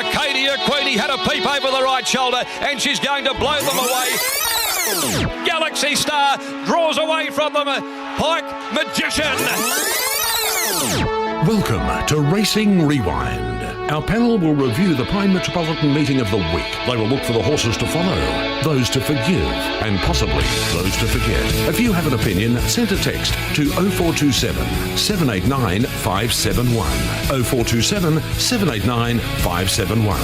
Arcadia Queenie had a peep over the right shoulder, and she's going to blow them away. Galaxy Star draws away from them. Pike Magician. Welcome to Racing Rewind. Our panel will review the Pine Metropolitan meeting of the week. They will look for the horses to follow, those to forgive, and possibly those to forget. If you have an opinion, send a text to 0427 789 571. 0427 789 571.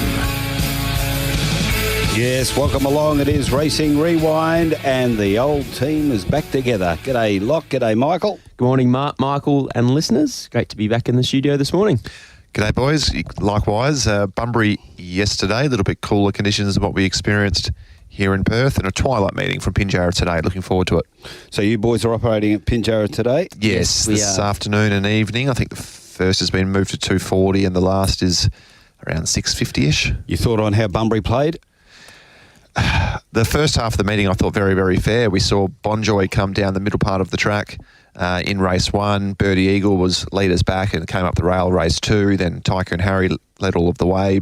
Yes, welcome along. It is Racing Rewind, and the old team is back together. G'day, Loch. G'day, Michael. Good morning, Michael and listeners. Great to be back in the studio this morning. G'day, boys. Likewise, Bunbury yesterday, a little bit cooler conditions than what we experienced here in Perth, and a twilight meeting from Pinjarra today. Looking forward to it. So you boys are operating at Pinjarra today? Yes, this afternoon and evening. I think the first has been moved to 2:40 and the last is around 6:50-ish. You thought on how Bunbury played? The first half of the meeting I thought very, very fair. We saw Bonjoy come down the middle part of the track in race 1. Birdie Eagle was leaders back and came up the rail race 2. Then Tycoon Harry led all of the way.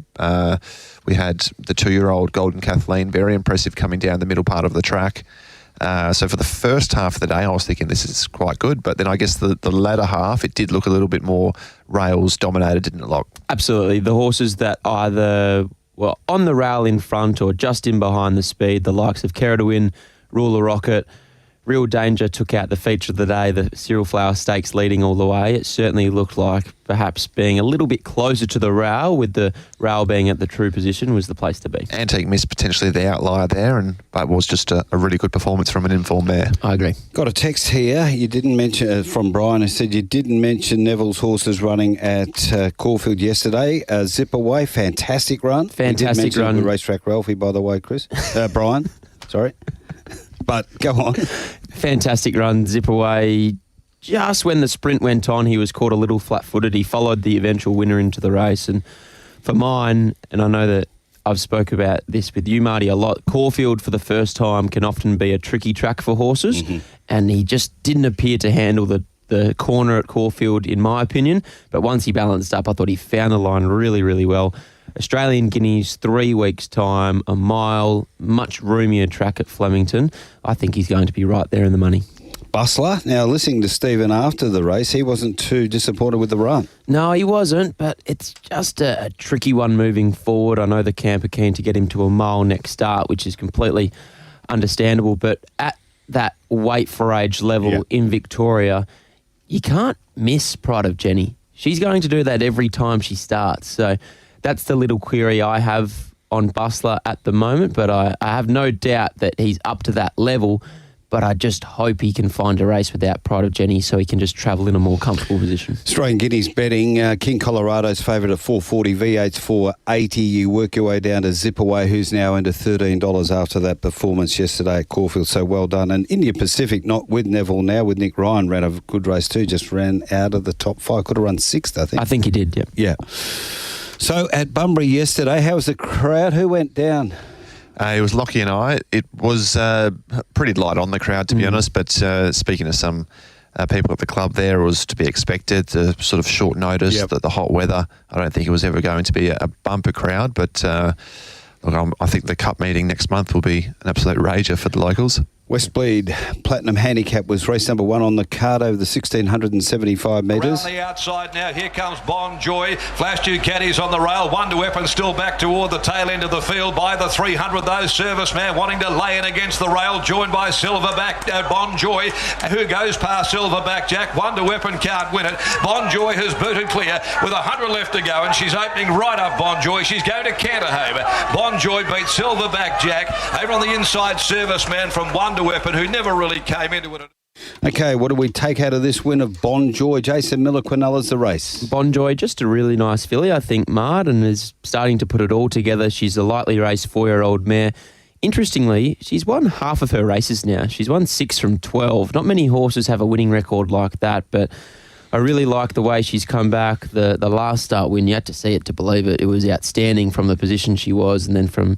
We had the 2-year-old Golden Kathleen, very impressive, coming down the middle part of the track. So for the first half of the day, I was thinking this is quite good. But then I guess the latter half, it did look a little bit more rails dominated, didn't it, Loch? Absolutely. The horses that either were on the rail in front or just in behind the speed, the likes of Care to Win, Ruler Rocket, Real Danger took out the feature of the day, the Cyril Flower Stakes leading all the way. It certainly looked like perhaps being a little bit closer to the rail, with the rail being at the true position, was the place to be. Antique Miss potentially the outlier there, but it was just a really good performance from an informed mare. I agree. Got a text here. You didn't mention, from Brian, who said you didn't mention Neville's horses running at Caulfield yesterday. Zip Away, fantastic run. Fantastic run. The racetrack Ralphie, by the way, Chris. Brian, sorry. But go on. Fantastic run, Zip Away. Just when the sprint went on, he was caught a little flat-footed. He followed the eventual winner into the race. And for mine, and I know that I've spoke about this with you, Marty, a lot, Caulfield for the first time can often be a tricky track for horses. Mm-hmm. And he just didn't appear to handle the corner at Caulfield, in my opinion. But once he balanced up, I thought he found the line really, really well. Australian Guineas, 3 weeks' time, a mile, much roomier track at Flemington. I think he's going to be right there in the money. Bustler. Now, listening to Stephen after the race, he wasn't too disappointed with the run. No, he wasn't, but it's just a tricky one moving forward. I know the camp are keen to get him to a mile next start, which is completely understandable. But at that weight for age level in Victoria, you can't miss Pride of Jenny. She's going to do that every time she starts. So that's the little query I have on Bustler at the moment, but I have no doubt that he's up to that level. But I just hope he can find a race without Pride of Jenny so he can just travel in a more comfortable position. Australian Guineas betting, King Colorado's favourite at 440, V8's 480. You work your way down to Zip Away, who's now into $13 after that performance yesterday at Caulfield. So well done. And India Pacific, not with Neville now, with Nick Ryan, ran a good race too, just ran out of the top 5. Could have run 6th, I think. I think he did, Yeah. So at Bunbury yesterday, how was the crowd? Who went down? It was Lochie and I. It was pretty light on the crowd, to be honest, but speaking to some people at the club there, it was to be expected, the sort of short notice, that the hot weather. I don't think it was ever going to be a bumper crowd, but look, I think the cup meeting next month will be an absolute rager for the locals. Westbleed Platinum Handicap was race number 1 on the card over the 1,675 metres. Around the outside now, here comes Bonjoy. Flash two caddies on the rail. Wonder Weapon still back toward the tail end of the field by the 300. Those Serviceman wanting to lay in against the rail, joined by Silverback Bonjoy, who goes past Silverback Jack. Wonder Weapon can't win it. Bonjoy has booted clear with 100 left to go, and she's opening right up Bonjoy. She's going to canter home. Bonjoy beats Silverback Jack. Over on the inside, Serviceman from Wonder Weapon, who never really came into it. Okay, what do we take out of this win of Bonjoy? Jason Miller, Quinellas, the race. Bonjoy, just a really nice filly, I think, Mart, and is starting to put it all together. She's a lightly raced 4-year-old mare. Interestingly, she's won half of her races now. She's won 6 from 12. Not many horses have a winning record like that, but I really like the way she's come back. The last start win, you had to see it to believe it. It was outstanding from the position she was, and then from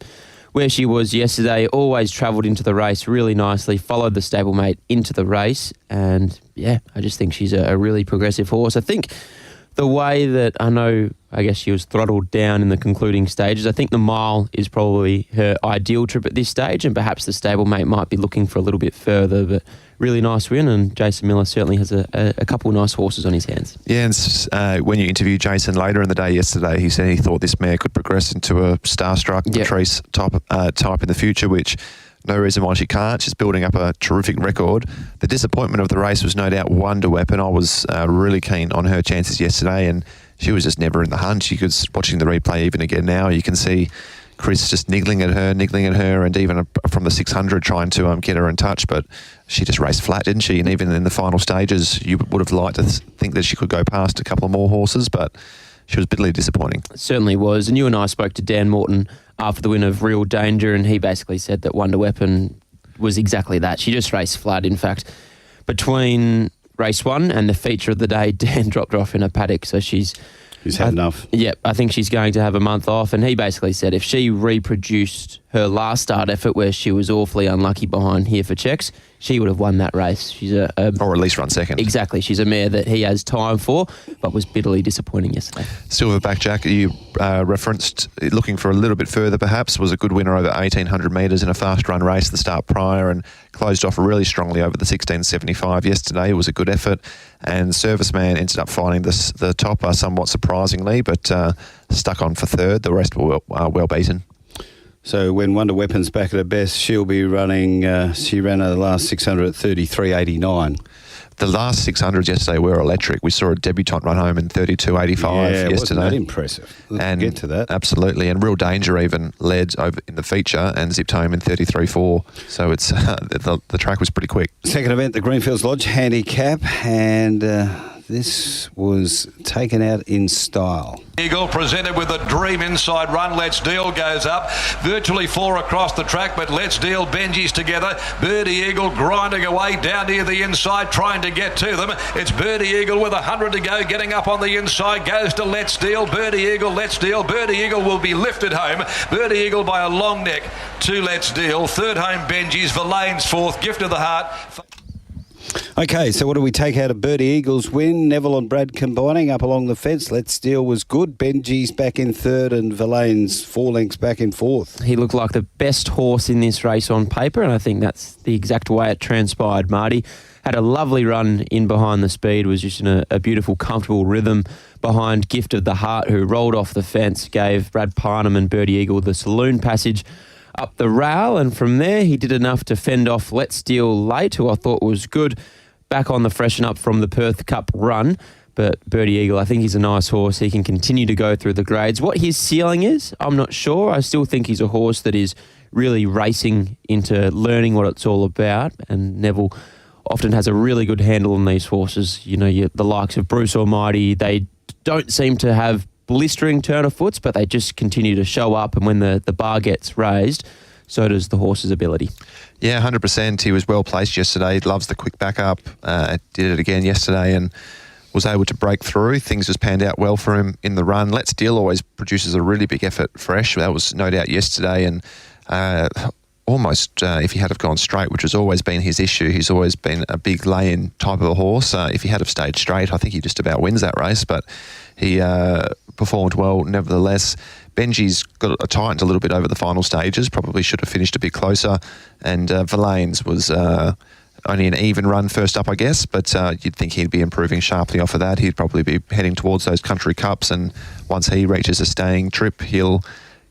where she was yesterday, always travelled into the race really nicely, followed the stablemate into the race, and yeah, I just think she's a really progressive horse. I think the way that I guess she was throttled down in the concluding stages. I think the mile is probably her ideal trip at this stage, and perhaps the stablemate might be looking for a little bit further, but really nice win, and Jason Miller certainly has a couple of nice horses on his hands. Yeah, and when you interviewed Jason later in the day yesterday, he said he thought this mare could progress into a starstruck Patrice type in the future, which no reason why she can't. She's building up a terrific record. The disappointment of the race was no doubt Wonder Weapon. I was really keen on her chances yesterday, and she was just never in the hunt. You could, watching the replay even again now, you can see Chris just niggling at her, and even from the 600 trying to get her in touch, but she just raced flat, didn't she? And even in the final stages, you would have liked to think that she could go past a couple more horses, but she was bitterly disappointing. It certainly was. And you and I spoke to Dan Morton after the win of Real Danger, and he basically said that Wonder Weapon was exactly that. She just raced flat. In fact, between race 1 and the feature of the day, Dan dropped her off in a paddock, so she's had enough. Yep, I think she's going to have a month off, and he basically said if she reproduced her last start effort where she was awfully unlucky behind Here for Checks, she would have won that race. She's or at least run second. Exactly. She's a mare that he has time for, but was bitterly disappointing yesterday. Silverback Jack, you referenced looking for a little bit further perhaps, was a good winner over 1,800 metres in a fast run race the start prior, and closed off really strongly over the 1675 yesterday. It was a good effort, and Serviceman ended up finding the topper somewhat surprisingly, but stuck on for third. The rest were well beaten. So when Wonder Weapon's back at her best, she'll be running, she ran her last 600 at 33.89. The last 600s yesterday were electric. We saw a debutant run home in 32.85 yesterday. Wasn't that impressive? Let's get to that. Absolutely. And Real Danger even led over in the feature and zipped home in 33.4. So it's the track was pretty quick. Second event, the Greenfields Lodge handicap, and this was taken out in style. Eagle presented with a dream inside run. Let's Deal goes up. Virtually 4 across the track, but Let's Deal, Benji's together. Birdie Eagle grinding away down near the inside, trying to get to them. It's Birdie Eagle with 100 to go, getting up on the inside, goes to Let's Deal. Birdie Eagle, Let's Deal. Birdie Eagle will be lifted home. Birdie Eagle by a long neck to Let's Deal. Third home Benji's, Verlaine's fourth. Gift of the Heart. Okay, so what do we take out of Birdie Eagle's win? Neville and Brad combining up along the fence. Let's Deal was good. Benji's back in third, and Verlaine's 4 lengths back in fourth. He looked like the best horse in this race on paper, and I think that's the exact way it transpired. Marty had a lovely run in behind the speed, was just in a beautiful, comfortable rhythm behind Gift of the Heart, who rolled off the fence, gave Brad Parnham and Birdie Eagle the saloon passage up the rail, and from there he did enough to fend off Let's Deal late, who I thought was good, back on the freshen up from the Perth Cup run. But Birdie Eagle, I think he's a nice horse. He can continue to go through the grades. What his ceiling is, I'm not sure. I still think he's a horse that is really racing into learning what it's all about, and Neville often has a really good handle on these horses. You know, the likes of Bruce Almighty, they don't seem to have blistering turn of foots, but they just continue to show up, and when the bar gets raised, so does the horse's ability. Yeah, 100%. He was well placed yesterday. He loves the quick backup. Did it again yesterday and was able to break through. Things just panned out well for him in the run. Let's Deal always produces a really big effort fresh. That was no doubt yesterday, and almost if he had have gone straight, which has always been his issue. He's always been a big lay-in type of a horse. If he had have stayed straight, I think he just about wins that race, but he performed well nevertheless. Benji's got tightened a little bit over the final stages, probably should have finished a bit closer, and Verlaine's was only an even run first up, I guess, but you'd think he'd be improving sharply off of that. He'd probably be heading towards those country cups, and once he reaches a staying trip, he'll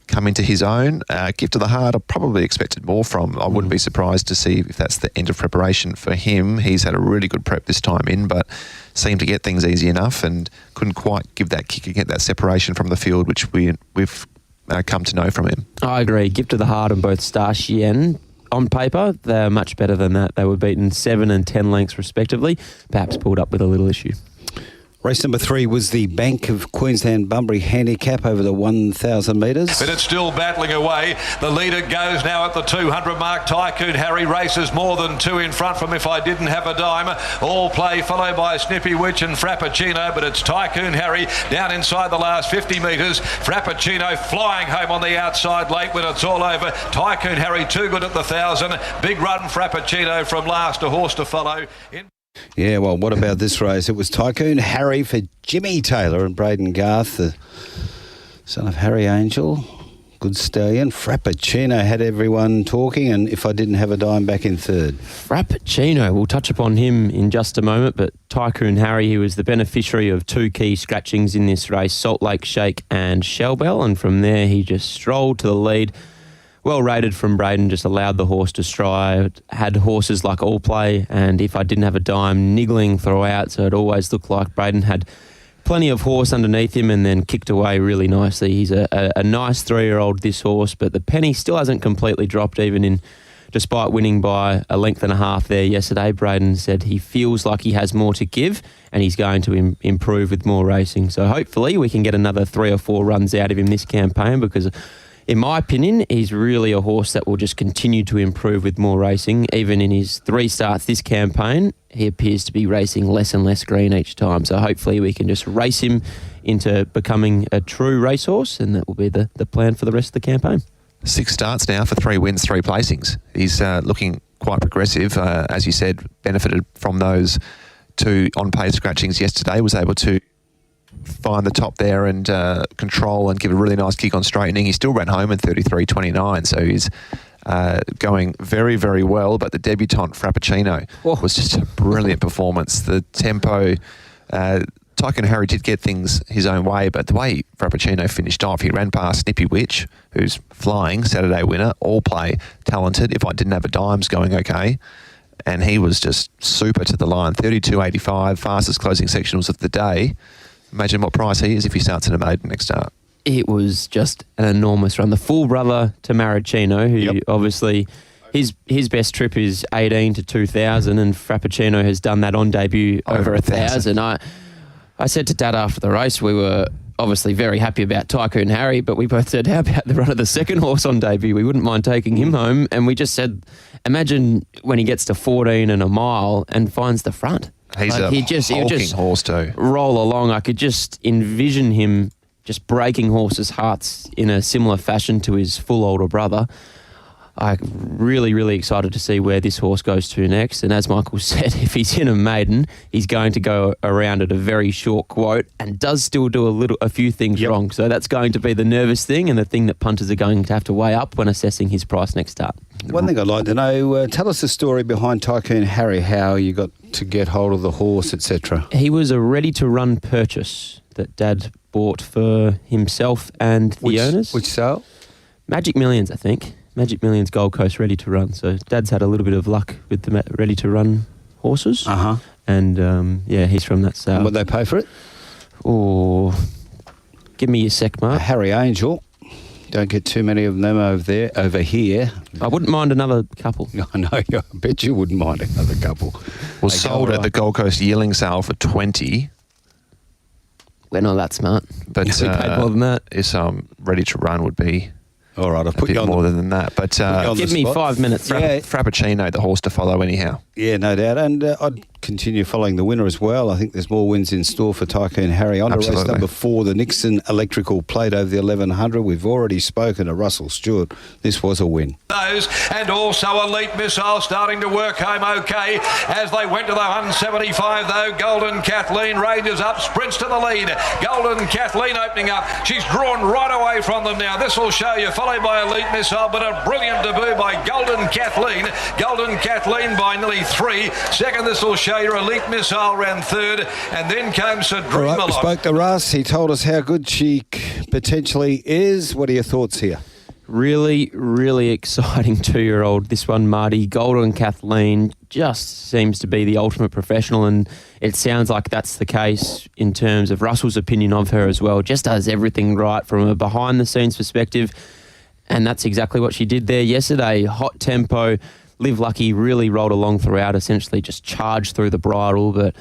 come into his own. Gift of the Heart, I probably expected more from. I wouldn't be surprised to see if that's the end of preparation for him. He's had a really good prep this time in, but seemed to get things easy enough and couldn't quite give that kick and get that separation from the field, which we've come to know from him. I agree. Gift of the Heart and both Star Chien, on paper, they're much better than that. They were beaten 7 and 10 lengths respectively, perhaps pulled up with a little issue. Race number 3 was the Bank of Queensland Bunbury handicap over the 1,000 metres. But it's still battling away. The leader goes now at the 200 mark. Tycoon Harry races more than 2 in front from If I Didn't Have a Dime. All play followed by Snippy Witch and Frappuccino, but it's Tycoon Harry down inside the last 50 metres. Frappuccino flying home on the outside late when it's all over. Tycoon Harry too good at the 1,000. Big run Frappuccino from last, a horse to follow. Yeah, well, what about this race? It was Tycoon Harry for Jimmy Taylor and Braden Garth, the son of Harry Angel. Good stallion. Frappuccino had everyone talking, and If I Didn't Have a Dime back in third. Frappuccino, we'll touch upon him in just a moment, but Tycoon Harry, he was the beneficiary of two key scratchings in this race, Salt Lake Shake and Shellbell, and from there he just strolled to the lead. Well rated from Braden, just allowed the horse to stride, had horses like All Play and If I Didn't Have a Dime niggling throughout, so it always looked like Braden had plenty of horse underneath him and then kicked away really nicely. He's a nice 3-year-old, this horse, but the penny still hasn't completely dropped, despite winning by a length and a half there yesterday. Braden said he feels like he has more to give and he's going to improve with more racing. So hopefully we can get another 3 or 4 runs out of him this campaign, because in my opinion, he's really a horse that will just continue to improve with more racing. Even in his 3 starts this campaign, he appears to be racing less and less green each time. So hopefully we can just race him into becoming a true racehorse, and that will be the plan for the rest of the campaign. 6 starts now for 3 wins, 3 placings. He's looking quite progressive. As you said, benefited from those 2 on-pace scratchings yesterday, was able to find the top there and control and give a really nice kick on straightening. He still ran home in 33.29, so he's going very, very well. But the debutant Frappuccino was just a brilliant performance. The tempo, Tycoon Harry did get things his own way, but the way Frappuccino finished off, he ran past Snippy Witch, who's flying, Saturday winner, All Play, talented. If I Didn't Have a Dime's going okay. And he was just super to the line. 32.85, fastest closing sectionals of the day. Imagine what price he is if he starts in a maiden next start. It was just an enormous run. The full brother to Maricino, who obviously his best trip is 18 to 2,000, and Frappuccino has done that on debut over 1,000. I said to Dad after the race, we were obviously very happy about Tycoon Harry, but we both said, how about the run of the second horse on debut? We wouldn't mind taking him home. And we just said, imagine when he gets to 14 and a mile and finds the front. He's he'll just horse too. Roll along. I could just envision him just breaking horses' hearts in a similar fashion to his full older brother. I'm really, really excited to see where this horse goes to next. And as Michael said, if he's in a maiden, he's going to go around at a very short quote and does still do a few things wrong. So that's going to be the nervous thing and the thing that punters are going to have to weigh up when assessing his price next start. One thing I'd like to know, tell us the story behind Tycoon Harry, how you got to get hold of the horse, etc. He was a ready-to-run purchase that Dad bought for himself and the owners. Which sale? Magic Millions, I think. Magic Millions Gold Coast ready to run. So Dad's had a little bit of luck with the ready to run horses. And he's from that sale. And what they pay for it? Oh, give me a sec, Mark. Harry Angel. Don't get too many of them over here. I wouldn't mind another couple. I know, I bet you wouldn't mind another couple. Was sold at the Gold Coast yearling sale for 20. We're not that smart. But we paid more than that. Is ready to run would be. All right, I'll put you on more than that. But give me 5 minutes. Frappuccino, the horse to follow anyhow. Yeah, no doubt. And I'd continue following the winner as well. I think there's more wins in store for Tycoon Harry. On to race number 4, the Nixon Electrical Plate over the 1100. We've already spoken to Russell Stewart. This was a win. And also Elite Missile starting to work home okay as they went to the 175 though. Golden Kathleen ranges up, sprints to the lead. Golden Kathleen opening up. She's drawn right away from them now. This will show you, followed by Elite Missile, but a brilliant debut by Golden Kathleen. Golden Kathleen by nearly 3. Second, this will show you Elite Missile ran 3rd, and then came Sir Dream All right, we spoke to Russ. He told us how good she potentially is. What are your thoughts here? Really, really exciting 2-year-old. This one, Marty. Golden Kathleen just seems to be the ultimate professional, and it sounds like that's the case in terms of Russell's opinion of her as well. Just does everything right from a behind-the-scenes perspective, and that's exactly what she did there yesterday. Hot tempo. Live Lucky really rolled along throughout, essentially just charged through the bridle, but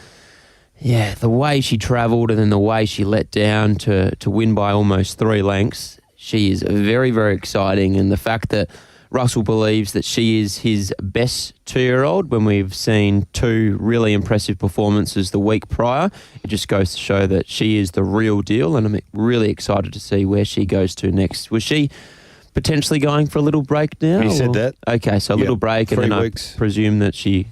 yeah, the way she travelled and then the way she let down to win by almost 3 lengths, she is very, very exciting. And the fact that Russell believes that she is his best 2-year-old when we've seen 2 really impressive performances the week prior, it just goes to show that she is the real deal, and I'm really excited to see where she goes to next. Was she potentially going for a little break now? He said that. Okay, so a little break, and then weeks. I presume that she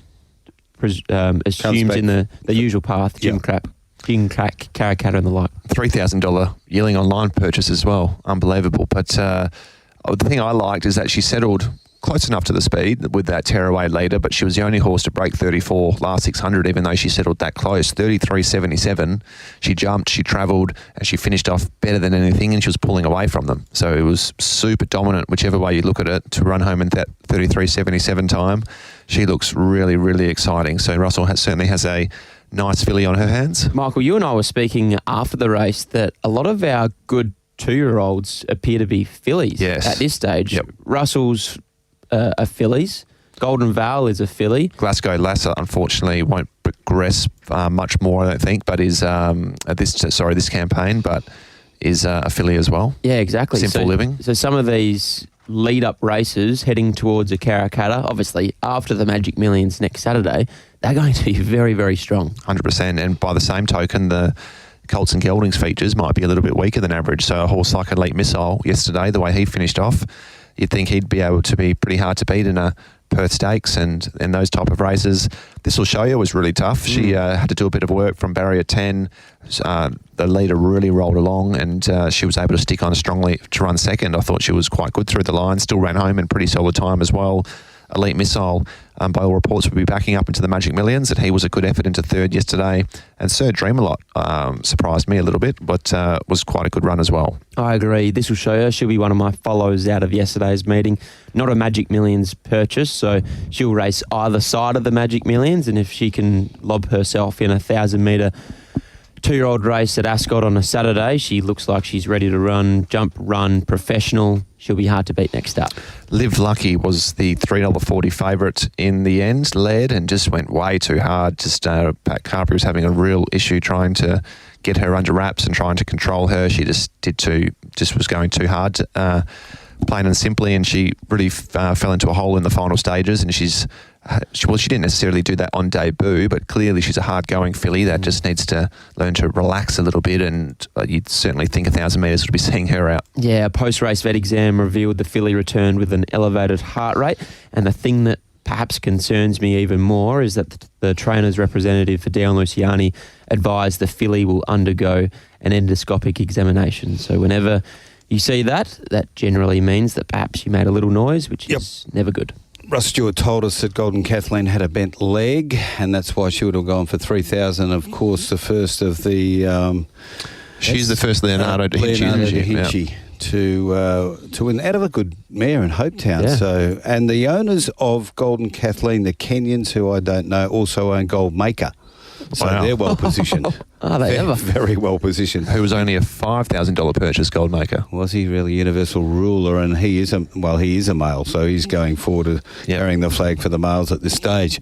assumes in the usual path, Jim Crack, Karrakatta and the like. $3,000 yearling online purchase as well. Unbelievable. But the thing I liked is that she settled close enough to the speed with that tearaway leader, but she was the only horse to break 34 last 600, even though she settled that close. 33.77. She jumped, she travelled, and she finished off better than anything, and she was pulling away from them. So it was super dominant, whichever way you look at it, to run home in that 33.77 time. She looks really, really exciting. So Russell certainly has a nice filly on her hands. Michael, you and I were speaking after the race that a lot of our good 2-year-olds appear to be fillies at this stage. Yep. Russell's a fillies. Golden Vale is a filly. Glasgow Lasser, unfortunately, won't progress much more, I don't think, but is this campaign, but is a filly as well. Yeah, exactly. Simple Living. So some of these lead-up races heading towards a Karrakatta, obviously after the Magic Millions next Saturday, they're going to be very, very strong. 100%. And by the same token, the Colts and Geldings features might be a little bit weaker than average. So a horse like Elite Missile yesterday, the way he finished off, you'd think he'd be able to be pretty hard to beat in a Perth Stakes and those type of races. This will show you was really tough. She had to do a bit of work from barrier 10. The leader really rolled along and she was able to stick on strongly to run second. I thought she was quite good through the line, still ran home in pretty solid time as well. Elite Missile, by all reports, will be backing up into the Magic Millions, and he was a good effort into third yesterday. And Sir Dream a Lot surprised me a little bit, but was quite a good run as well. I agree. This will show her. She'll be one of my follows out of yesterday's meeting. Not a Magic Millions purchase, so she'll race either side of the Magic Millions, and if she can lob herself in a 1,000-metre 2-year-old race at Ascot on a Saturday, she looks like she's ready to run professional. She'll be hard to beat next up. Live Lucky was the $3.40 favourite in the end, led and just went way too hard. Pat Carberry was having a real issue trying to get her under wraps and trying to control her. She just was going too hard, plain and simply, and she really fell into a hole in the final stages. And she didn't necessarily do that on debut, but clearly she's a hard-going filly that just needs to learn to relax a little bit, and you'd certainly think 1,000 metres would be seeing her out. Yeah, a post-race vet exam revealed the filly returned with an elevated heart rate, and the thing that perhaps concerns me even more is that the trainer's representative for Dion Luciani advised the filly will undergo an endoscopic examination. So whenever you see that generally means that perhaps you made a little noise, which is never good. Russ Stewart told us that Golden Kathleen had a bent leg, and that's why she would have gone for 3,000. Of course, the first of the... she's the first Leonardo da Vinci. To win out of a good mare in Hopetown. Yeah. So, and the owners of Golden Kathleen, the Kenyans, who I don't know, also own Gold Maker. So they're well positioned. Are they ever? Very well positioned. Who was only a $5,000 purchase, Goldmaker. Was he really universal ruler? And he is a male, so he's going forward to carrying the flag for the males at this stage.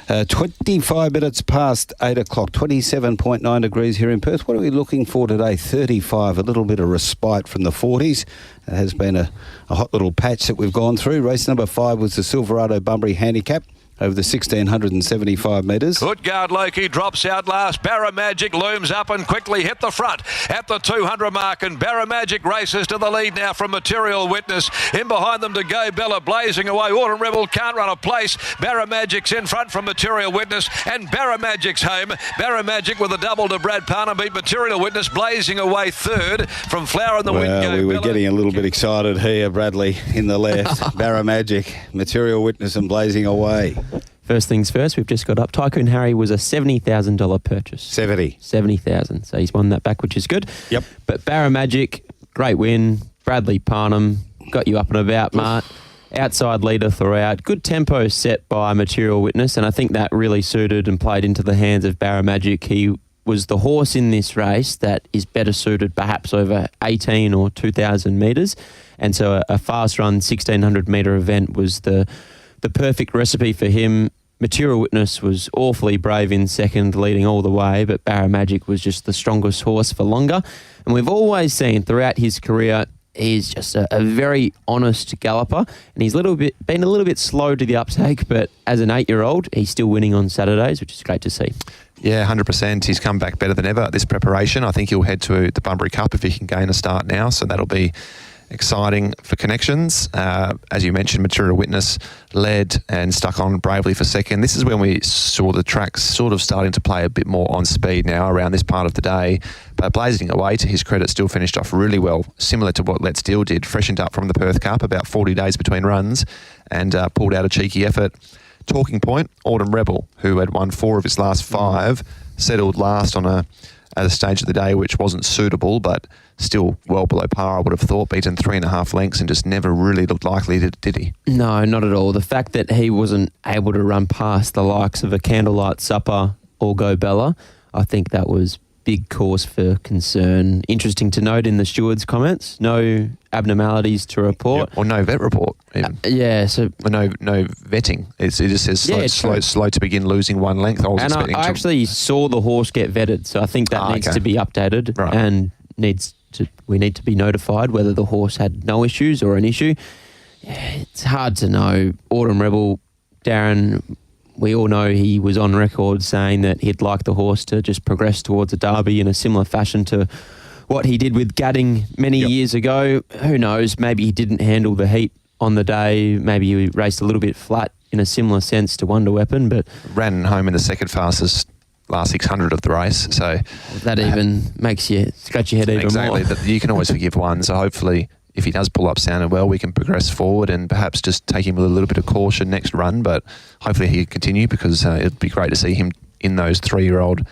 25 minutes past 8 o'clock, 27.9 degrees here in Perth. What are we looking for today? 35, a little bit of respite from the 40s. It has been a hot little patch that we've gone through. Race number 5 was the Silverado-Bunbury Handicap over the 1,675 metres. Good guard Lochie drops out last. Barramagic looms up and quickly hit the front at the 200 mark, and Barramagic races to the lead now from Material Witness. In behind them to Go Bella, blazing away. Autumn Rebel can't run a place. Barramagic's in front from Material Witness, and Barramagic's home. Barramagic with a double to Brad Parner beat Material Witness, blazing away third from Flower in the Wind. Well, we were getting a little bit excited here, Bradley, in the left. Barramagic, Material Witness and blazing away. First things first, we've just got up. Tycoon Harry was a $70,000 purchase. 70,000. So he's won that back, which is good. Yep. But Barramagic, great win. Bradley Parnham got you up and about, Mart. Outside leader throughout. Good tempo set by Material Witness, and I think that really suited and played into the hands of Barramagic. He was the horse in this race that is better suited perhaps over 18 or 2,000 metres. And so a fast run 1,600 metre event was the perfect recipe for him. Material Witness was awfully brave in second, leading all the way, but Barramagic was just the strongest horse for longer. And we've always seen throughout his career, he's just a very honest galloper, and he's been a little bit slow to the uptake, but as an 8-year-old, he's still winning on Saturdays, which is great to see. Yeah, 100%. He's come back better than ever at this preparation. I think he'll head to the Bunbury Cup if he can gain a start now, so that'll be exciting for connections. As you mentioned, Material Witness led and stuck on bravely for second. This is when we saw the track sort of starting to play a bit more on speed now around this part of the day. But Blazing Away, to his credit, still finished off really well, similar to what Let's Deal did. Freshened up from the Perth Cup, about 40 days between runs, and pulled out a cheeky effort. Talking Point, Autumn Rebel, who had won 4 of his last 5, settled last at a stage of the day which wasn't suitable, but still well below par, I would have thought. Beaten 3.5 lengths and just never really looked likely, did he? No, not at all. The fact that he wasn't able to run past the likes of a Candlelight Supper or Go Bella, I think that was big cause for concern. Interesting to note in the steward's comments, no abnormalities to report. Or no vet report, even. So Or no vetting. It just says slow to begin, losing 1 length. I actually saw the horse get vetted, so I think that needs to be updated, right. And we need to be notified whether the horse had no issues or an issue. It's hard to know. Autumn Rebel, Darren, we all know he was on record saying that he'd like the horse to just progress towards a derby in a similar fashion to what he did with Gadding many years ago. Who knows? Maybe he didn't handle the heat on the day. Maybe he raced a little bit flat in a similar sense to Wonder Weapon, but ran home in the second fastest last 600 of the race. So that even makes you scratch your head even more. Exactly. You can always forgive one. So hopefully, if he does pull up sounding well, we can progress forward and perhaps just take him with a little bit of caution next run. But hopefully he can continue, because it'd be great to see him in those 3-year-old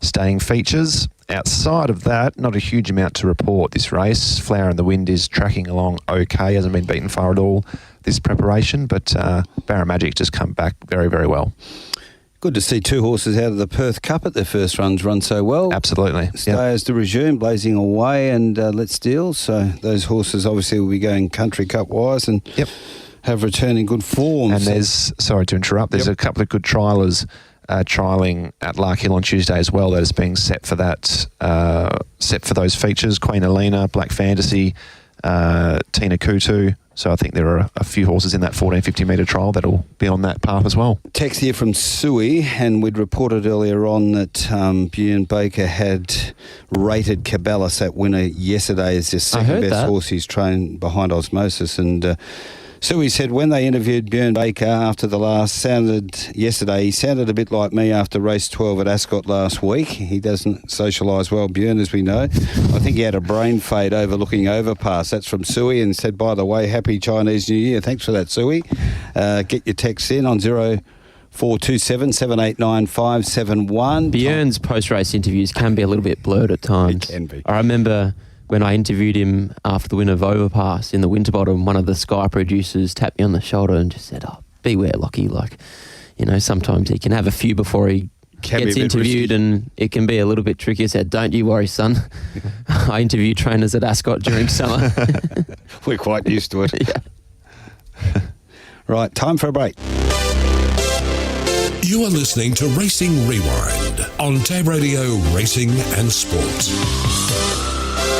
staying features. Outside of that, not a huge amount to report this race. Flower in the Wind is tracking along okay, hasn't been beaten far at all this preparation, but Barra Magic just come back very, very well. Good to see 2 horses out of the Perth Cup at their first runs run so well. Absolutely. Stayers de Rejeune, Blazing Away, and Let's Deal. So those horses obviously will be going Country Cup wise and have returned in good form. And there's, sorry to interrupt, there's a couple of good triallers trialling at Lark Hill on Tuesday as well that is being set for that, set for those features. Queen Elena, Black Fantasy, Tina Kutu. So I think there are a few horses in that 1450 metre trial that'll be on that path as well. Text here from Suey, and we'd reported earlier on that Bjorn Baker had rated Caballas, that winner, yesterday as the second best horse he's trained behind Osmosis. And Suey said when they interviewed Bjorn Baker after the last, he sounded a bit like me after race 12 at Ascot last week. He doesn't socialise well, Bjorn, as we know. I think he had a brain fade overlooking Overpass. That's from Suey, and said, by the way, happy Chinese New Year. Thanks for that, Suey. Get your texts in on 0427 789 571. Bjorn's post-race interviews can be a little bit blurred at times. It can be. I remember when I interviewed him after the win of Overpass in the Winterbottom, one of the Sky producers tapped me on the shoulder and just said, beware, Lochie. Sometimes he can have a few before he gets interviewed, and it can be a little bit tricky. I said, don't you worry, son. I interview trainers at Ascot during summer. We're quite used to it. Yeah. Right, time for a break. You are listening to Racing Rewind on Tab Radio Racing and Sport.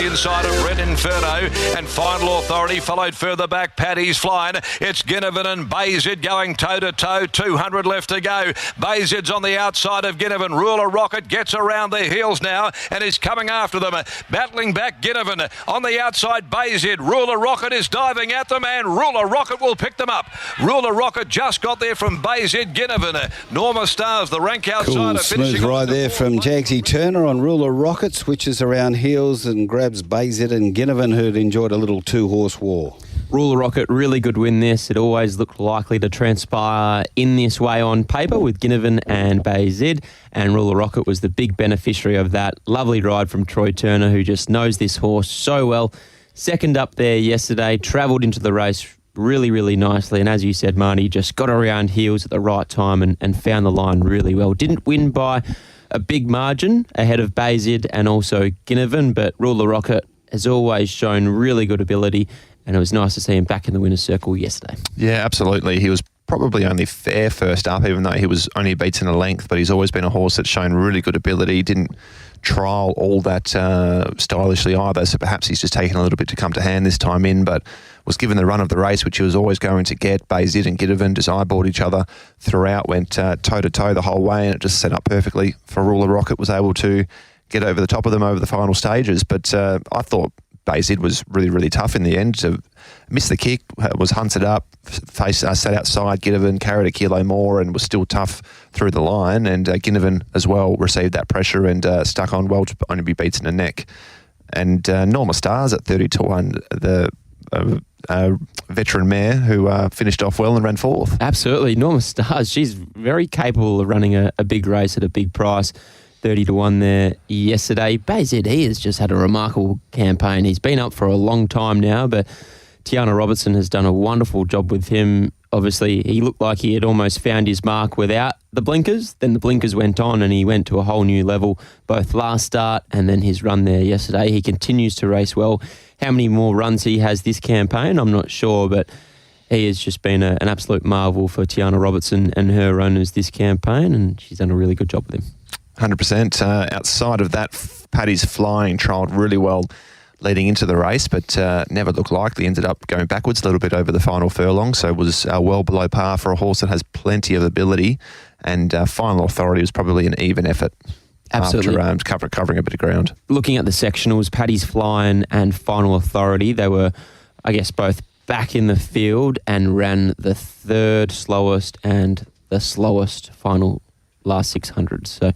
Inside of Red Inferno, and Final Authority followed further back. Paddy's flying. It's Ginnivan and Bayzid going toe-to-toe. 200 left to go. Bayzid's on the outside of Ginnivan. Ruler Rocket gets around their heels now and is coming after them. Battling back Ginnivan. On the outside, Bayzid. Ruler Rocket is diving at them, and Ruler Rocket will pick them up. Ruler Rocket just got there from Bayzid. Ginnivan. Norma Stars, the rank outsider. Cool, smooth ride there from Jagsy Turner on Ruler Rocket. Switches around heels and grabs Bayzid and Ginnivan, who'd enjoyed a little 2-horse war. Ruler Rocket, really good win this. It always looked likely to transpire in this way on paper with Ginnivan and Bayzid, and Ruler Rocket was the big beneficiary of that. Lovely ride from Troy Turner, who just knows this horse so well. Second up there yesterday, travelled into the race really, really nicely, and as you said, Marty, just got around heels at the right time and found the line really well. Didn't win by a big margin ahead of Bayzid and also Ginnivan, but Ruler Rocket has always shown really good ability, and it was nice to see him back in the winner's circle yesterday. Yeah, absolutely. He was probably only fair first up, even though he was only beaten a length, but he's always been a horse that's shown really good ability. Didn't trial all that stylishly either, so perhaps he's just taken a little bit to come to hand this time in, but was given the run of the race, which he was always going to get. Bayzid and Ginnivan just eyeballed each other throughout, went toe-to-toe the whole way, and it just set up perfectly for Ruler Rocket. Was able to get over the top of them over the final stages, but I thought Bayzid was really, really tough in the end. To miss the kick, was hunted up, sat outside Ginnivan, carried a kilo more and was still tough through the line. And Ginnivan as well received that pressure and stuck on well to only be beaten in the neck. And Norma Stars at 30-1, the veteran mare who finished off well and ran fourth. Absolutely. Norma Stars, she's very capable of running a big race at a big price. 30-1 there yesterday. Bayzid has just had a remarkable campaign. He's been up for a long time now, but Tiana Robertson has done a wonderful job with him. Obviously, he looked like he had almost found his mark without the blinkers. Then the blinkers went on and he went to a whole new level, both last start and then his run there yesterday. He continues to race well. How many more runs he has this campaign, I'm not sure, but he has just been an absolute marvel for Tiana Robertson and her owners this campaign, and she's done a really good job with him. 100%. Outside of that, Paddy's Flying trialled really well leading into the race, but never looked likely. Ended up going backwards a little bit over the final furlong, so was well below par for a horse that has plenty of ability. And Final Authority was probably an even effort. Absolutely. After covering a bit of ground. Looking at the sectionals, Paddy's Flying and Final Authority, they were, I guess, both back in the field and ran the third slowest and the slowest final last 600. So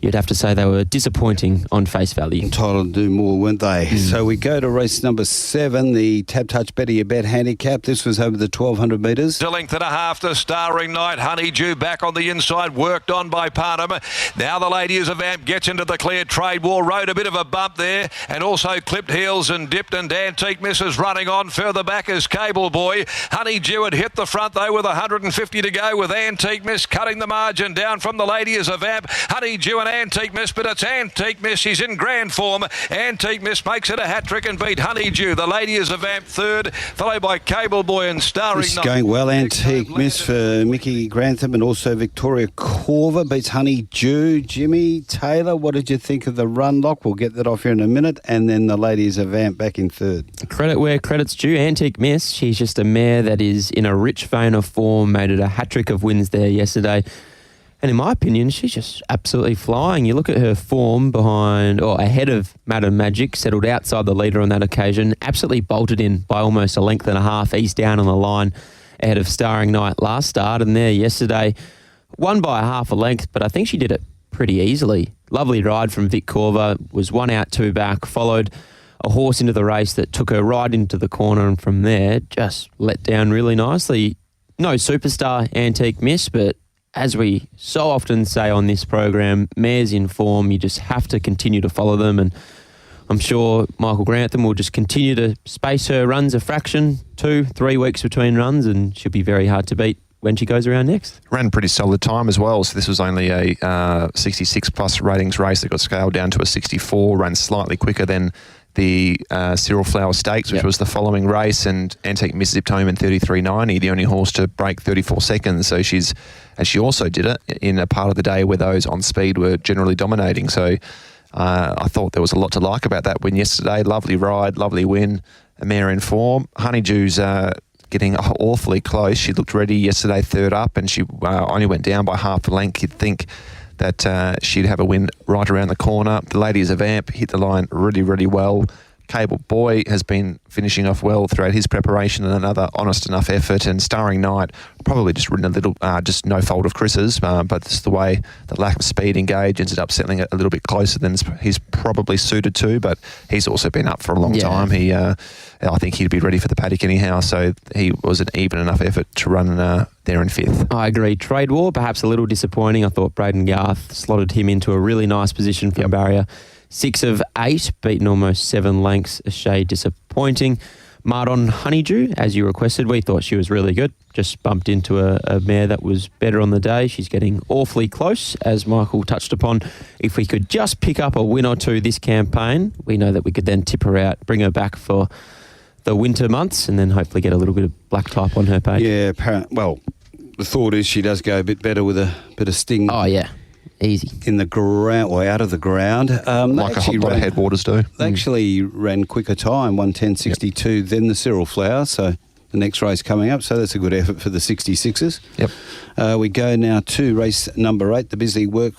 you'd have to say they were disappointing on face value. Entitled to do more, weren't they? So we go to race number 7, the Tab Touch Better Your Bet handicap. This was over the 1,200 metres. A length and a half to Starring Night. Honeydew back on the inside, worked on by Parnham. Now the Ladies of Amp gets into the clear. Trade War rode a bit of a bump there and also clipped heels and dipped, and Antique Miss is running on. Further back is Cable Boy. Honeydew had hit the front though with 150 to go, with Antique Miss cutting the margin down from the Ladies of Amp. Honeydew and Antique Miss, but it's Antique Miss. She's in grand form. Antique Miss makes it a hat-trick and beat Honeydew. The Ladies of Amp third, followed by Cable Boy and Starring This is Night. going well. Antique Miss for Mickey Grantham, and also Victoria Corver beats Honeydew. Jimmy Taylor, what did you think of the run, Lock? We'll get that off here in a minute. And then the Ladies of Amp back in third. Credit where credit's due. Antique Miss, she's just a mare that is in a rich vein of form, made it a hat-trick of wins there yesterday. And in my opinion, she's just absolutely flying. You look at her form behind or ahead of Madam Magic, settled outside the leader on that occasion, absolutely bolted in by almost a length and a half, east down on the line ahead of Starring Night last start. And there yesterday, won by a half a length, but I think she did it pretty easily. Lovely ride from Vic Corver, was 1 out, 2 back, followed a horse into the race that took her right into the corner, and from there just let down really nicely. No superstar Antique Miss, but as we so often say on this program, mares in form, you just have to continue to follow them. And I'm sure Michael Grantham will just continue to space her runs a fraction, 2-3 weeks between runs, and she'll be very hard to beat when she goes around next. Ran pretty solid time as well. So this was only a 66 plus ratings race that got scaled down to a 64, ran slightly quicker than the Cyril Flower Stakes, which was the following race, and Antique Miss zipped home in 33.90, the only horse to break 34 seconds. So she also did it in a part of the day where those on speed were generally dominating. So I thought there was a lot to like about that win yesterday. Lovely ride, lovely win, a mare in form. Honeydew's getting awfully close. She looked ready yesterday, third up, and she only went down by half a length. You'd think that she'd have a win right around the corner. The Ladies of Amp hit the line really, really well. Cable Boy has been finishing off well throughout his preparation, and another honest enough effort. And Starring Night, probably just ridden a little, just no fault of Chris's, but it's the way the lack of speed engage ended up settling a little bit closer than he's probably suited to. But he's also been up for a long time. I think he'd be ready for the paddock anyhow. So he was an even enough effort to run there in fifth. I agree. Trade War, perhaps a little disappointing. I thought Braden Garth slotted him into a really nice position from barrier. 6 of 8, beaten almost 7 lengths, a shade disappointing. Mardon Honeydew, as you requested, we thought she was really good. Just bumped into a mare that was better on the day. She's getting awfully close, as Michael touched upon. If we could just pick up a win or two this campaign, we know that we could then tip her out, bring her back for the winter months, and then hopefully get a little bit of black type on her page. Yeah, well, the thought is she does go a bit better with a bit of sting. Oh, yeah. Easy. In the ground, or out of the ground. Like a lot of headwaters do. They actually ran quicker time, 1:10.62 than the Cyril Flower, so the next race coming up, so that's a good effort for the 66ers. Yep. We go now to race number 8, the Busy Work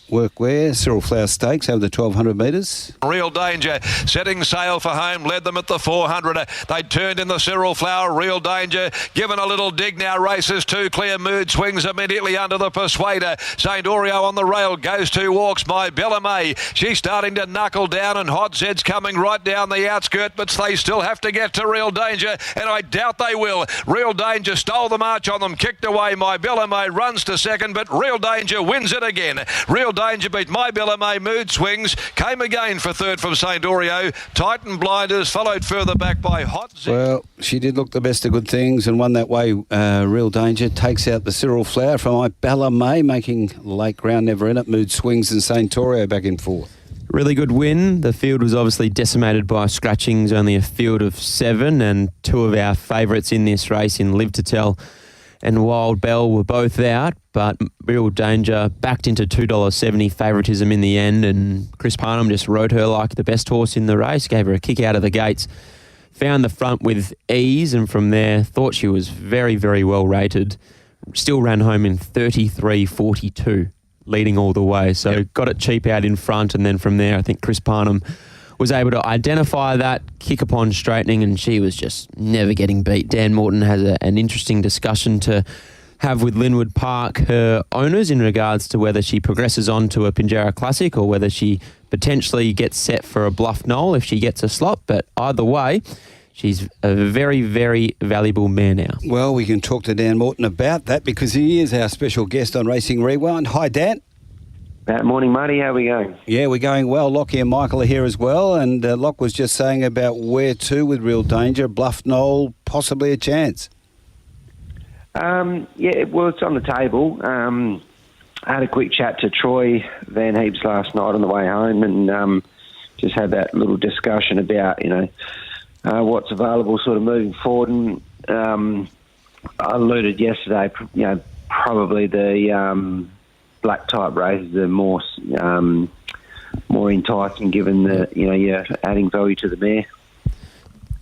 workwear. Cyril Flower Stakes over the 1,200 metres. Real Danger setting sail for home, led them at the 400. They turned in the Cyril Flower. Real Danger given a little dig now, races two clear. Mood swings immediately under the Persuader. St. Oreo on the rail, goes two walks. My Bella May, she's starting to knuckle down, and Hodzed's coming right down the outskirt, but they still have to get to Real Danger, and I doubt they will. Real Danger stole the march on them, kicked away. My Bella May runs to second, but Real Danger wins it again. Real Danger beat My Bella May. Mood swings came again for third from St. Oreo. Titan Blinders followed further back by Hot Zip. Well, she did look the best of good things and won that way. Real Danger takes out the Cyril Flower from My Bella May, making late ground never in it. Mood swings and St. Oreo back in fourth. Really good win. The field was obviously decimated by scratchings, only a field of 7, and two of our favourites in this race in Live to Tell and Wild Bell were both out, but Real Danger backed into $2.70 favouritism in the end, and Chris Parnham just rode her like the best horse in the race, gave her a kick out of the gates, found the front with ease, and from there thought she was very, very well rated. Still ran home in 33.42, leading all the way. So got it cheap out in front, and then from there I think Chris Parnham was able to identify that, kick upon straightening, and she was just never getting beat. Dan Morton has an interesting discussion to have with Linwood Park, her owners, in regards to whether she progresses on to a Pinjarra Classic or whether she potentially gets set for a Bluff Knoll if she gets a slot. But either way, she's a very, very valuable mare now. Well, we can talk to Dan Morton about that because he is our special guest on Racing Rewind. Hi, Dan. Morning, Marty. How are we going? Yeah, we're going well. Lochie and Michael are here as well. And Loch was just saying about where to with Real Danger. Bluff Knoll, possibly a chance. Yeah, well, it's on the table. I had a quick chat to Troy Van Heeps last night on the way home, and just had that little discussion about, what's available sort of moving forward. And I alluded yesterday, probably the black type races are more enticing, given that you're adding value to the mare.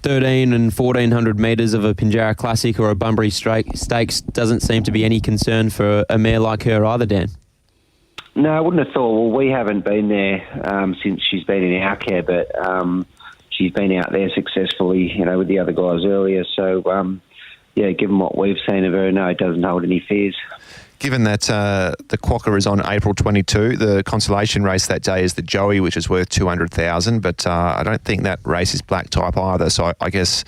13 and 1400 metres of a Pinjarra Classic or a Bunbury Stakes doesn't seem to be any concern for a mare like her either, Dan. No, I wouldn't have thought. Well, we haven't been there since she's been in our care, but she's been out there successfully, with the other guys earlier. So, given what we've seen of her, no, it doesn't hold any fears. Given that the Quokka is on April 22, the consolation race that day is the Joey, which is worth $200,000, but I don't think that race is black type either. So I guess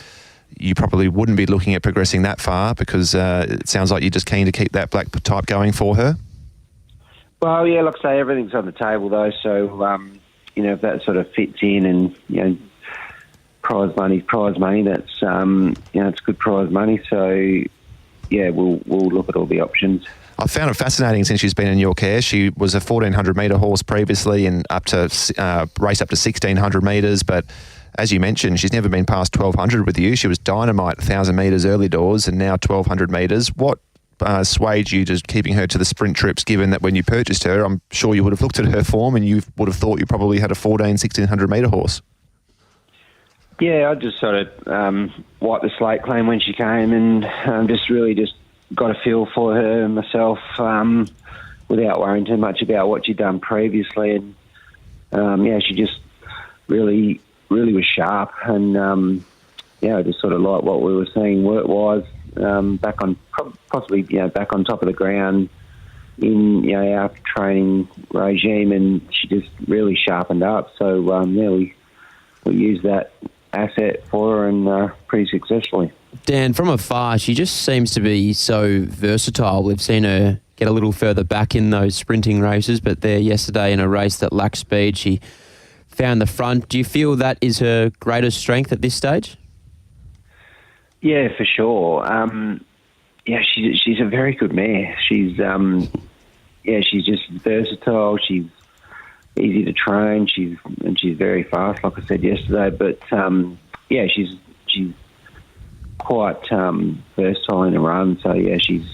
you probably wouldn't be looking at progressing that far because it sounds like you're just keen to keep that black type going for her. Well, yeah, like I say, everything's on the table though. So if that sort of fits in, and prize money. That's it's good prize money. So yeah, we'll look at all the options. I found it fascinating since she's been in your care. She was a 1,400 metre horse previously and raced up to 1,600 metres. But as you mentioned, she's never been past 1,200 with you. She was dynamite 1,000 metres early doors and now 1,200 metres. What swayed you to keeping her to the sprint trips, given that when you purchased her, I'm sure you would have looked at her form and you would have thought you probably had a 1,600 metre horse? Yeah, I just sort of wiped the slate clean when she came, and just got a feel for her myself without worrying too much about what she'd done previously. And she just really, really was sharp. And I just sort of like what we were seeing work-wise, back on top of the ground in our training regime, and she just really sharpened up. So we used that asset for her, and pretty successfully. Dan, from afar, she just seems to be so versatile. We've seen her get a little further back in those sprinting races, but there yesterday in a race that lacked speed, she found the front. Do you feel that is her greatest strength at this stage? Yeah, for sure. She's a very good mare. She's just versatile. She's easy to train. She's very fast, like I said yesterday. But she's quite versatile in a run. So yeah, she's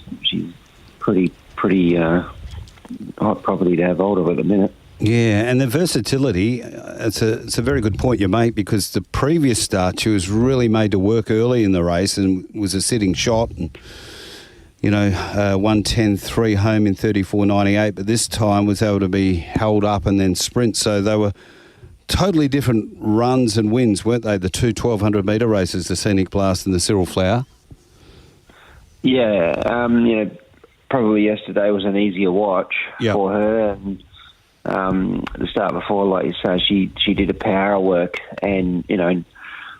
pretty hot property to have hold of at the minute. Yeah, and the versatility, it's a very good point you make, because the previous start she was really made to work early in the race and was a sitting shot, and 110.3 home in 34.98, but this time was able to be held up and then sprint. So they were totally different runs and wins, weren't they? The two 1,200 metre races, the Scenic Blast and the Cyril Flower. Yeah, probably yesterday was an easier watch for her. And the start before, like you say, she did a power work and,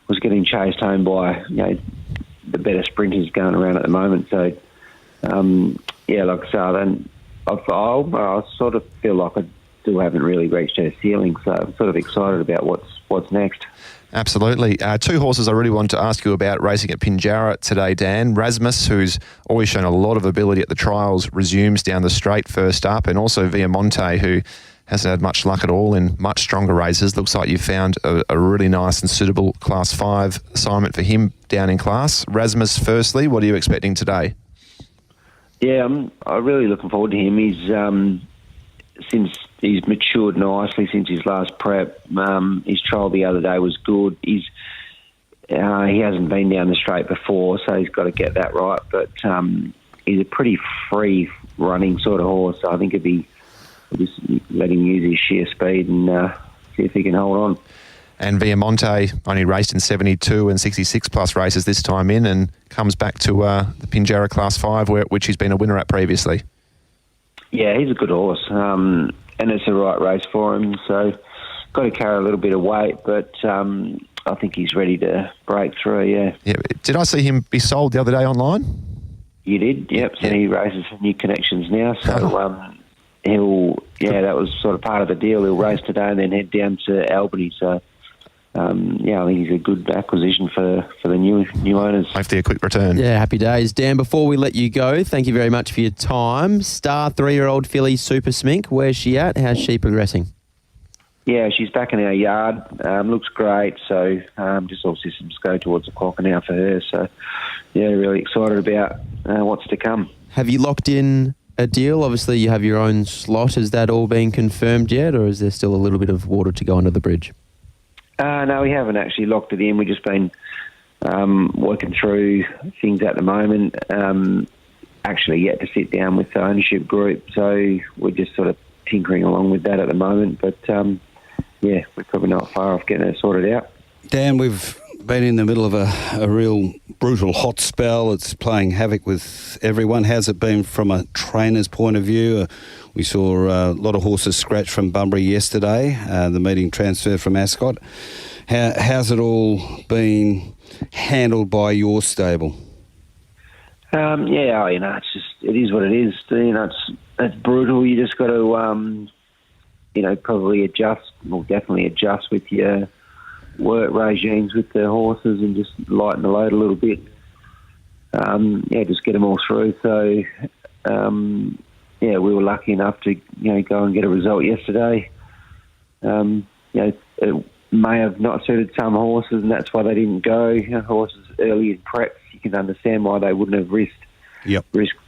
was getting chased home by, the better sprinters going around at the moment. So, like I said, I sort of feel like I still haven't really reached her ceiling. So I'm sort of excited about what's next. Absolutely. Two horses I really want to ask you about racing at Pinjarra today, Dan. Rasmus, who's always shown a lot of ability at the trials, resumes down the straight first up, and also Viamonte, who hasn't had much luck at all in much stronger races. Looks like you found a really nice and suitable Class 5 assignment for him down in class. Rasmus, firstly, what are you expecting today? Yeah, I'm really looking forward to him. Since he's matured nicely since his last prep. His trial the other day was good. He hasn't been down the straight before, so he's got to get that right. But he's a pretty free running sort of horse. So I think we'll just let him use his sheer speed and see if he can hold on. And Viamonte only raced in 72 and 66 plus races this time in, and comes back to the Pinjarra Class 5, which he's been a winner at previously. Yeah, he's a good horse, and it's the right race for him. So, got to carry a little bit of weight, but I think he's ready to break through. Yeah. Did I see him be sold the other day online? You did. Yep. So he races for New Connections now. So that was sort of part of the deal. He'll race today and then head down to Albany. So. I think he's a good acquisition for the new owners. Hopefully a quick return. Yeah, happy days. Dan, before we let you go, thank you very much for your time. Star 3-year-old filly Super Smink, where's she at? How's she progressing? Yeah, she's back in our yard. Looks great. So just all systems go towards the clock now for her. So, really excited about what's to come. Have you locked in a deal? Obviously, you have your own slot. Has that all been confirmed yet, or is there still a little bit of water to go under the bridge? No, we haven't actually locked it in. We've just been working through things at the moment. Actually yet to sit down with the ownership group, so we're just sort of tinkering along with that at the moment. But, we're probably not far off getting it sorted out. Dan, we've been in the middle of a real brutal hot spell. It's playing havoc with everyone. How's it been from a trainer's point of view? We saw a lot of horses scratch from Bunbury yesterday, the meeting transferred from Ascot. How's it all been handled by your stable? It is what it is. It's brutal. You just got to, probably definitely adjust with your work regimes with the horses and just lighten the load a little bit. Just get them all through. So, we were lucky enough to, go and get a result yesterday. It may have not suited some horses, and that's why they didn't go. Horses early in prep, you can understand why they wouldn't have risked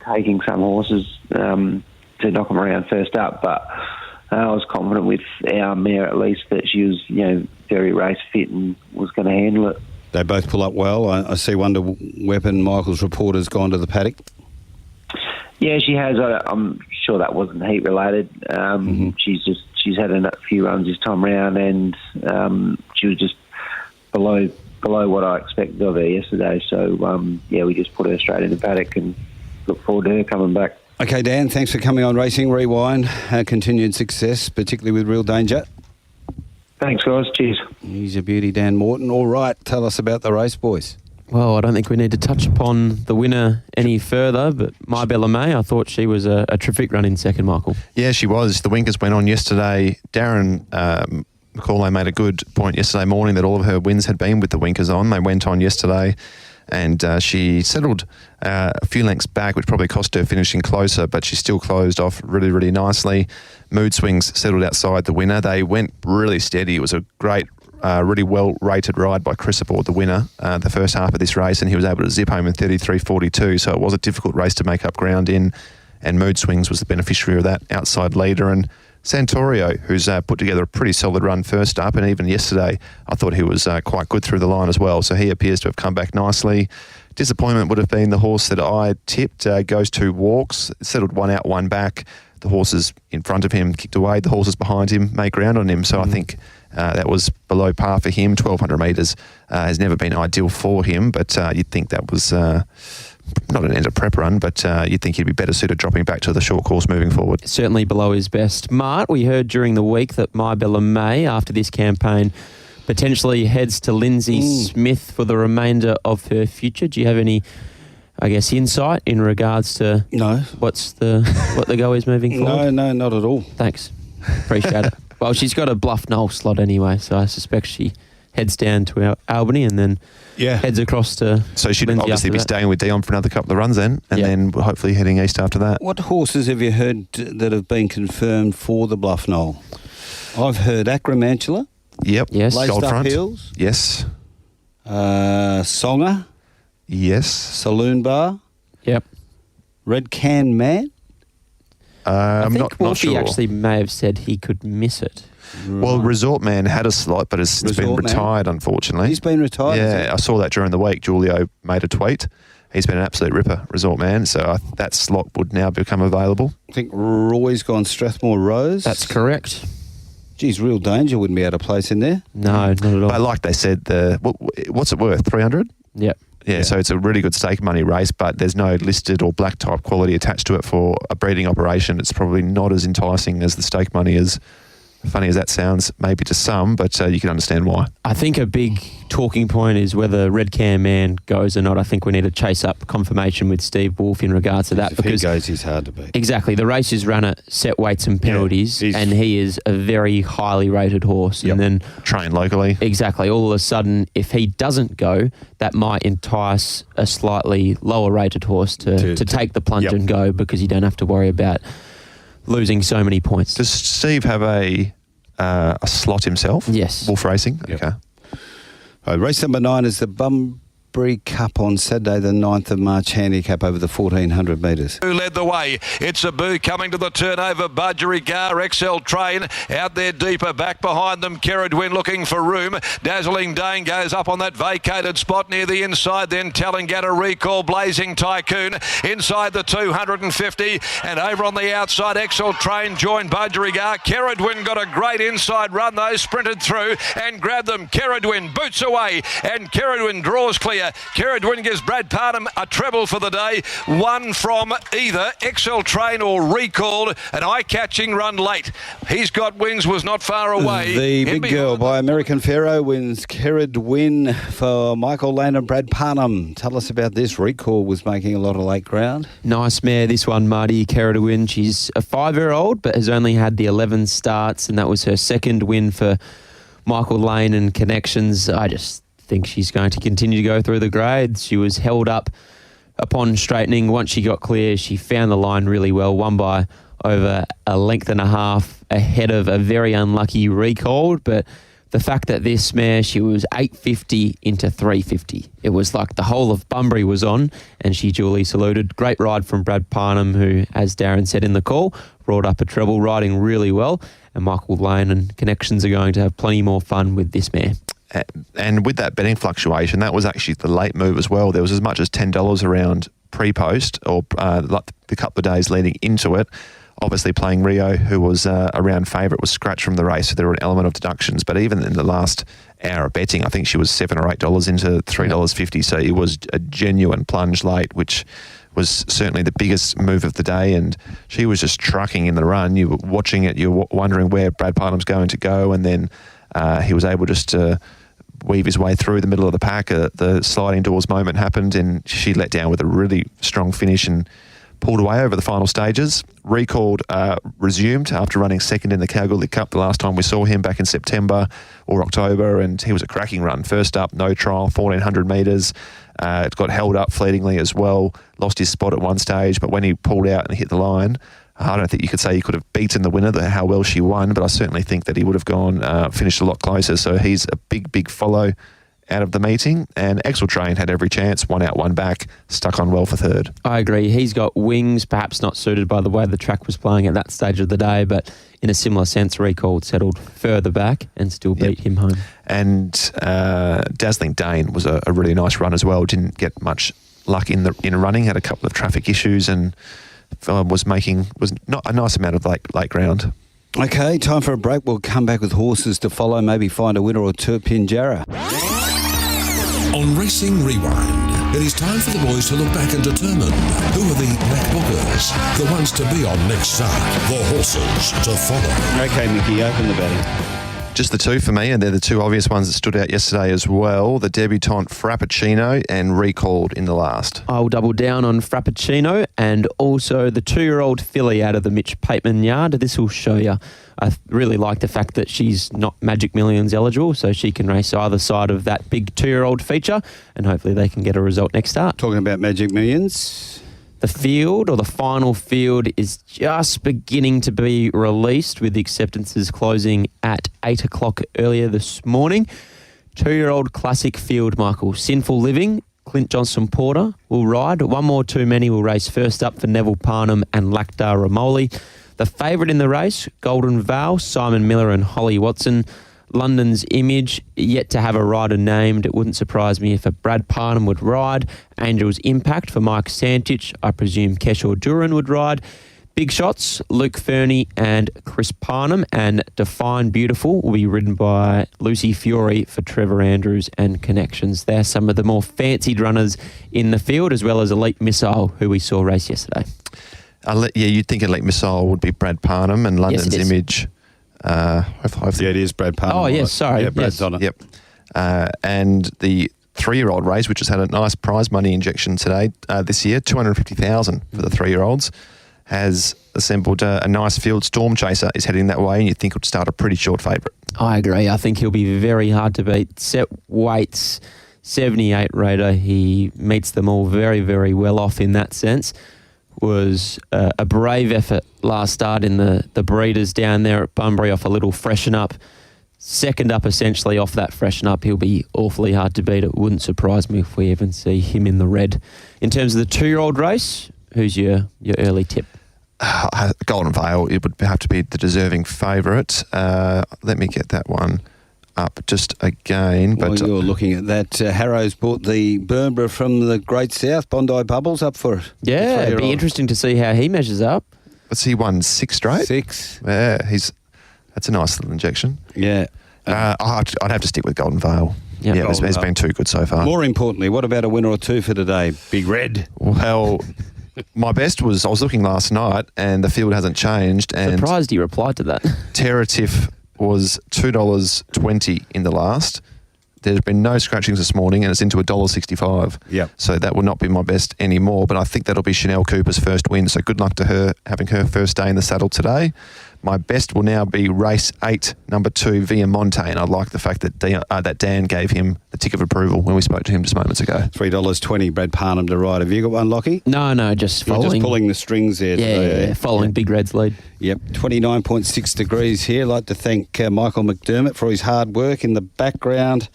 taking some horses to knock them around first up. But I was confident with our mare, at least, that she was, very race fit and was going to handle it. They both pull up well. I see Wonder Weapon, Michael's report, has gone to the paddock. Yeah, she has. I'm sure that wasn't heat related. She's had a few runs this time round, and she was just below what I expected of her yesterday. So we just put her straight in the paddock and look forward to her coming back. Okay, Dan, thanks for coming on Racing Rewind. Continued success, particularly with Real Danger. Thanks, guys. Cheers. He's a beauty, Dan Morton. All right, tell us about the race, boys. Well, I don't think we need to touch upon the winner any further, but My Bella May, I thought she was a terrific run in second, Michael. Yeah, she was. The winkers went on yesterday. Darren McCauley made a good point yesterday morning that all of her wins had been with the winkers on. They went on yesterday, and she settled a few lengths back, which probably cost her finishing closer, but she still closed off really, really nicely. Mood Swings settled outside the winner. They went really steady. It was a great really well-rated ride by Chris aboard the winner the first half of this race, and he was able to zip home in 33.42, so it was a difficult race to make up ground in, and Mood Swings was the beneficiary of that outside leader, and Santorio, who's put together a pretty solid run first up, and even yesterday I thought he was quite good through the line as well, so he appears to have come back nicely. Disappointment would have been the horse that I tipped, Goes Two Walks, settled one out, one back. The horses in front of him kicked away, the horses behind him make ground on him, so I think that was below par for him. 1,200 metres has never been ideal for him, but you'd think that was not an end of prep run, but you'd think he'd be better suited dropping back to the short course moving forward. Certainly below his best. Mart, we heard during the week that My Bella May, after this campaign, potentially heads to Lindsay Smith for the remainder of her future. Do you have any, I guess, insight in regards to what the go is moving forward? No, not at all. Thanks. Appreciate it. Well, she's got a Bluff Knoll slot anyway, so I suspect she heads down to Albany and then heads across to So she'd Lindsay obviously be staying with Dion for another couple of runs then, and then hopefully heading east after that. What horses have you heard that have been confirmed for the Bluff Knoll? I've heard Acromantula. Yep. Yes. Laced Gold Up Front. Hills. Yes. Songer. Yes. Saloon Bar. Yep. Red Can Man. I'm I think not Wolfie sure. actually may have said he could miss it. Well, Resort Man had a slot, but it's been Resort Man. retired, unfortunately. He's been retired. Yeah, I saw that during the week. Julio made a tweet. He's been an absolute ripper, Resort Man, so that slot would now become available. I think Roy's gone Strathmore Rose. That's correct. Geez, Real Danger wouldn't be out of place in there. No, not at all. But like they said, what's it worth, 300? Yep. Yeah, so it's a really good stake money race, but there's no listed or black type quality attached to it for a breeding operation. It's probably not as enticing as the stake money is. Funny as that sounds, maybe to some, but you can understand why. I think a big talking point is whether Red Can Man goes or not. I think we need to chase up confirmation with Steve Wolf in regards to that. If because he goes, he's hard to beat. Exactly. The race is run at set weights and penalties, and he is a very highly rated horse. Yep. And then trained locally. Exactly. All of a sudden, if he doesn't go, that might entice a slightly lower rated horse to take the plunge and go, because you don't have to worry about losing so many points. Does Steve have a slot himself? Yes. Wolf Racing? Yep. Okay. Race number 9 is the Bunbury Cup on Saturday, the 9th of March, handicap over the 1,400 metres. Who led the way? It's a Boo coming to the turnover. Budgerigar, XL Train out there deeper. Back behind them, Keridwin looking for room. Dazzling Dane goes up on that vacated spot near the inside. Then Tallangatta Recall, Blazing Tycoon inside the 250. And over on the outside, XL Train joined Budgerigar. Keridwin got a great inside run though, sprinted through and grabbed them. Keridwin boots away and Keridwin draws clear. Keridwin gives Brad Parnham a treble for the day. One from either XL Train or Recalled. An eye-catching run late. He's Got Wings was not far away. The Big Girl by American Pharaoh wins. Keridwin for Michael Lane and Brad Parnham. Tell us about this. Recall was making a lot of late ground. Nice mare, this one, Marty Keridwin. She's a 5-year-old, but has only had the 11 starts, and that was her second win for Michael Lane and Connections. I just think she's going to continue to go through the grades. She was held up upon straightening. Once she got clear, she found the line really well, won by over a length and a half ahead of a very unlucky Recalled. But the fact that this mare, she was 850 into 350. It was like the whole of Bunbury was on, and she duly saluted. Great ride from Brad Parnham, who, as Darren said in the call, brought up a treble, riding really well. And Michael Lane and Connections are going to have plenty more fun with this mare. And with that betting fluctuation, that was actually the late move as well. There was as much as $10 around pre-post or like the couple of days leading into it. Obviously playing Rio, who was around favourite, was scratched from the race, so there were an element of deductions. But even in the last hour of betting, I think she was $7 or $8 into $3.50. So it was a genuine plunge late, which was certainly the biggest move of the day. And she was just trucking in the run. You were watching it, you were wondering where Brad Parnham's going to go, and then he was able just to weave his way through the middle of the pack. The sliding doors moment happened, and she let down with a really strong finish and pulled away over the final stages. Recalled resumed after running second in the Kalgoorlie Cup the last time we saw him back in September or October, and he was a cracking run. First up, no trial, 1,400 metres. It got held up fleetingly as well, lost his spot at one stage, but when he pulled out and hit the line, I don't think you could say he could have beaten the winner, how well she won, but I certainly think that he would have gone, finished a lot closer. So he's a big, big follow out of the meeting, and Axel Train had every chance, 1 out, 1 back, stuck on well for third. I agree. He's got wings, perhaps not suited by the way the track was playing at that stage of the day, but in a similar sense, recalled, settled further back and still beat him home. And Dazzling Dane was a really nice run as well. Didn't get much luck in running, had a couple of traffic issues, and was not a nice amount of late ground. Okay, time for a break. We'll come back with horses to follow, maybe find a winner or two at Pinjarra. On Racing Rewind, it is time for the boys to look back and determine who are the black bookers, the ones to be on next start, the horses to follow. Okay, Mickey, open the batting. Just the two for me, and they're the two obvious ones that stood out yesterday as well. The debutante Frappuccino and recalled in the last. I'll double down on Frappuccino and also the 2-year-old filly out of the Mitch Pateman yard. This will show you. I really like the fact that she's not Magic Millions eligible, so she can race either side of that big 2-year-old feature, and hopefully they can get a result next start. Talking about Magic Millions. The field, or the final field, is just beginning to be released, with the acceptances closing at 8 o'clock earlier this morning. 2-year-old classic field, Michael. Sinful Living, Clint Johnson Porter will ride. One More Too Many will race first up for Neville Parnham and Lactar Ramoli. The favourite in the race, Golden Vale, Simon Miller and Holly Watson. London's Image, yet to have a rider named. It wouldn't surprise me if a Brad Parnham would ride. Angel's Impact for Mike Santich. I presume Keshaw Duran would ride. Big Shots, Luke Fernie and Chris Parnham. And Define Beautiful will be ridden by Lucy Fury for Trevor Andrews and Connections. They're some of the more fancied runners in the field, as well as Elite Missile, who we saw race yesterday. You'd think Elite Missile would be Brad Parnham, and London's Image. Yeah, it is Brad Parnham. Oh, yes, sorry. Yeah, Brad's on it. Yep. And the 3-year-old race, which has had a nice prize money injection today, this year, $250,000 for the 3-year-olds, has assembled a nice field. Storm Chaser is heading that way, and you'd think it would start a pretty short favourite. I agree. I think he'll be very hard to beat. Set weights, 78 rater. He meets them all very, very well off in that sense. Was a brave effort last start in the breeders down there at Bunbury off a little freshen up. Second up essentially off that freshen up. He'll be awfully hard to beat. It wouldn't surprise me if we even see him in the red. In terms of the 2-year-old race, who's your early tip? Golden Vale, it would have to be the deserving favourite. Let me get that one up just again. While you're looking at that, Harrow's bought the Burnborough from the Great South, Bondi Bubbles, up for it. Yeah, it'd be interesting to see how he measures up. What's he won, 6 straight? 6. Yeah, that's a nice little injection. Yeah. I'd have to stick with Golden Vale. Yep. Yeah, it's been too good so far. More importantly, what about a winner or two for today? Big Red. Well, my best was, I was looking last night and the field hasn't changed. And Surprised he replied to that. Terratif was $2.20 in the last. There's been no scratchings this morning and it's into $1.65. Yep. So that will not be my best anymore, but I think that'll be Chanel Cooper's first win. So good luck to her having her first day in the saddle today. My best will now be race 8, number 2, Viamonte, and I like the fact that Dan gave him the tick of approval when we spoke to him just moments ago. $3.20, Brad Parnham to ride. Have you got one, Lochie? No, just following. You're just pulling the strings there. Yeah, following Big Red's lead. Yep, 29.6 degrees here. I'd like to thank Michael McDermott for his hard work in the background,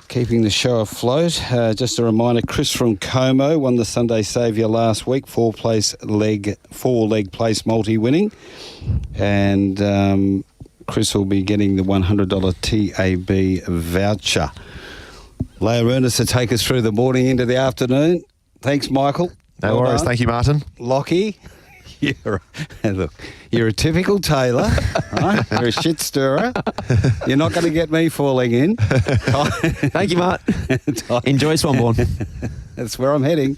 keeping the show afloat. Just a reminder, Chris from Como won the Sunday Saviour last week, 4-leg place multi-winning. And Chris will be getting the $100 TAB voucher. Leah Ernest to take us through the morning into the afternoon. Thanks, Michael. No worries. Thank you, Martin. Lochie. You're a typical tailor, right? You're a shit stirrer. You're not going to get me falling in. Thank you, Mart. Enjoy Swanbourne. That's where I'm heading.